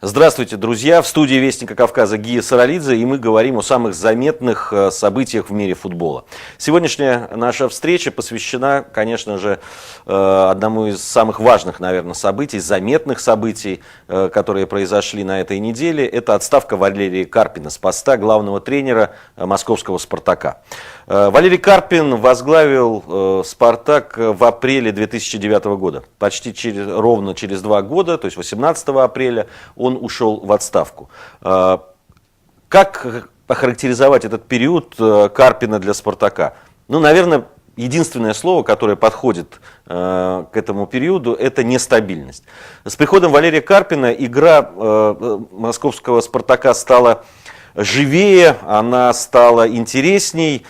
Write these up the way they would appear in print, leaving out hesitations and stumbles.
Здравствуйте, друзья! В студии Вестника Кавказа Гия Саралидзе, и мы говорим о самых заметных событиях в мире футбола. Сегодняшняя наша встреча посвящена, конечно же, одному из самых важных, наверное, событий, заметных событий, которые произошли на этой неделе. Это отставка Валерия Карпина с поста главного тренера московского «Спартака». Валерий Карпин возглавил «Спартак» в апреле 2009 года. Почти ровно через 2 года, то есть 18 апреля, он ушел в отставку. Как охарактеризовать этот период Карпина для «Спартака»? Ну, наверное, единственное слово, которое подходит к этому периоду, это нестабильность. С приходом Валерия Карпина игра московского «Спартака» стала живее, она стала интересней,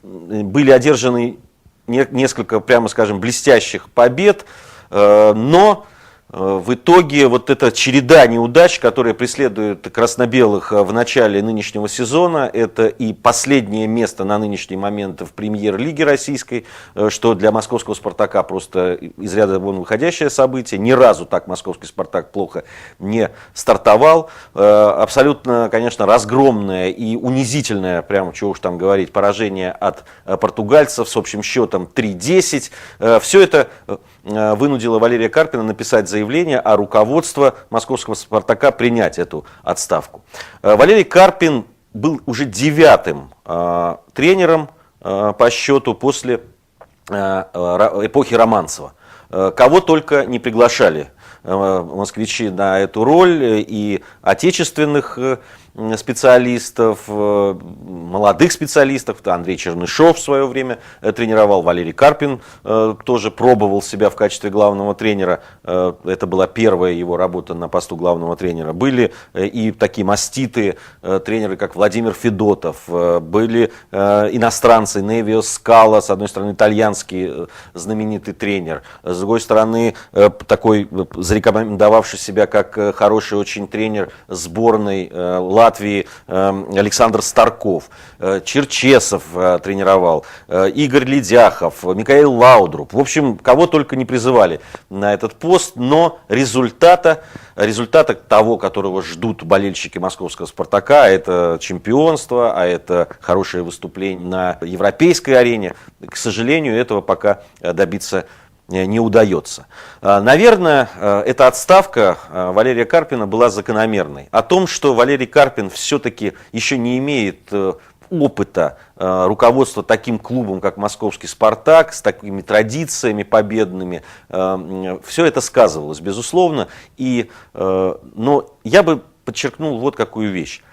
были одержаны несколько, прямо скажем, блестящих побед, но в итоге вот эта череда неудач, которая преследует красно-белых в начале нынешнего сезона, это и последнее место на нынешний момент в премьер-лиге российской, что для московского «Спартака» просто из ряда вон выходящее событие. Ни разу так московский «Спартак» плохо не стартовал. Абсолютно, конечно, разгромное и унизительное, прямо чего уж там говорить, поражение от португальцев с общим счетом 3-10. Все это вынудило Валерия Карпина написать заявление, а руководство московского «Спартака» принять эту отставку. Валерий Карпин был уже 9-м тренером по счету после эпохи Романцева. Кого только не приглашали москвичи на эту роль, и отечественных специалистов, молодых специалистов. Андрей Чернышов в свое время тренировал, Валерий Карпин тоже пробовал себя в качестве главного тренера. Это была первая его работа на посту главного тренера. Были и такие маститые тренеры, как Владимир Федотов, были иностранцы, Невио Скала, с одной стороны итальянский знаменитый тренер, с другой стороны такой зарекомендовавший себя как хороший очень тренер сборной Латвии Александр Старков, Черчесов тренировал, Игорь Ледяхов, Микаэл Лаудруп. В общем, кого только не призывали на этот пост, но результата того, которого ждут болельщики московского «Спартака», это чемпионство, а это хорошее выступление на европейской арене, к сожалению, этого пока добиться не удается. Наверное, эта отставка Валерия Карпина была закономерной. О том, что Валерий Карпин все-таки еще не имеет опыта руководства таким клубом, как московский «Спартак», с такими традициями победными, все это сказывалось, безусловно. Но я бы подчеркнул вот какую вещь.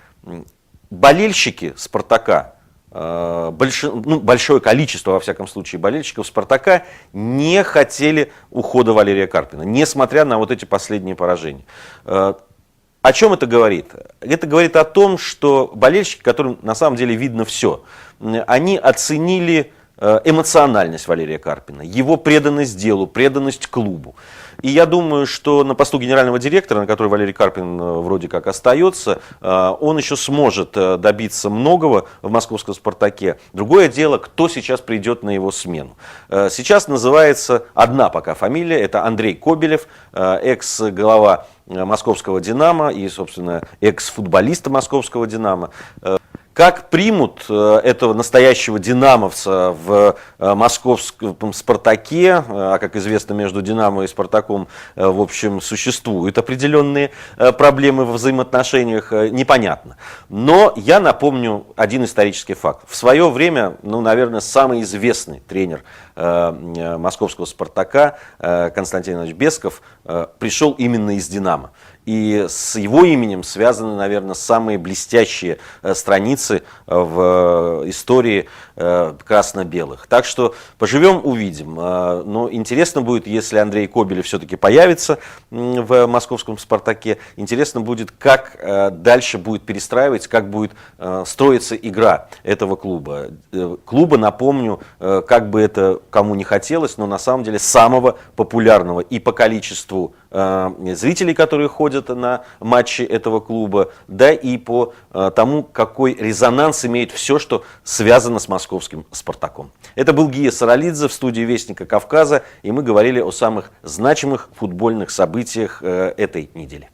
Болельщики «Спартака», большое количество, во всяком случае, болельщиков «Спартака» не хотели ухода Валерия Карпина, несмотря на вот эти последние поражения. О чем это говорит? Это говорит о том, что болельщики, которым на самом деле видно все, они оценили эмоциональность Валерия Карпина, его преданность делу, преданность клубу. И я думаю, что на посту генерального директора, на который Валерий Карпин вроде как остается, он еще сможет добиться многого в московском «Спартаке». Другое дело, кто сейчас придет на его смену. Сейчас называется одна пока фамилия, это Андрей Кобелев, экс-глава московского «Динамо» и, собственно, экс-футболиста московского «Динамо». Как примут этого настоящего динамовца в московском «Спартаке», а как известно, между «Динамо» и «Спартаком», в общем, существуют определенные проблемы во взаимоотношениях, непонятно. Но я напомню один исторический факт. В свое время, наверное, самый известный тренер московского «Спартака» Константин Иванович Бесков пришел именно из «Динамо». И с его именем связаны, наверное, самые блестящие страницы в истории красно-белых. Так что поживем, увидим. Но интересно будет, если Андрей Кобелев все-таки появится в московском «Спартаке». Интересно будет, как дальше будет перестраиваться, как будет строиться игра этого клуба. Клуба, напомню, как бы это кому не хотелось, но на самом деле самого популярного и по количеству зрителей, которые ходят на матчи этого клуба, да и по тому, какой резонанс имеет все, что связано с московским «Спартаком». Это был Гия Саралидзе в студии Вестника Кавказа, и мы говорили о самых значимых футбольных событиях этой недели.